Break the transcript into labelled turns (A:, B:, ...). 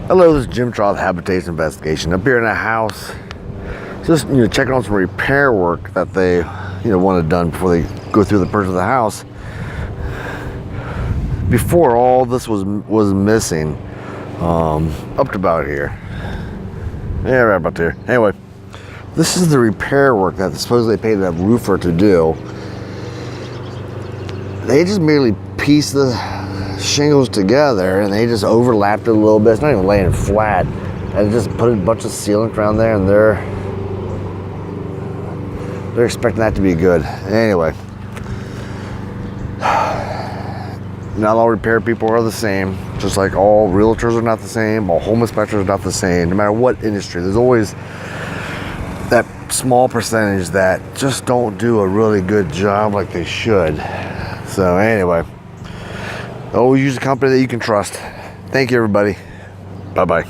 A: Hello, this is Jim Trout, Habitation Investigation. Up here in the house, just checking on some repair work that they wanted done before they go through the purchase of the house. Before all this was missing, up to about here. Yeah, right about there. Anyway, this is the repair work that supposedly they paid that roofer to do. They just merely pieced the shingles together and they just overlapped it a little bit. It's not even laying flat. And just put a bunch of sealant around there, and they're expecting that to be good. Anyway, not all repair people are the same. Just like all realtors are not the same, all home inspectors are not the same. No matter what industry, there's always that small percentage that just don't do a really good job like they should. So anyway, always use a company that you can trust. Thank you, everybody. Bye-bye.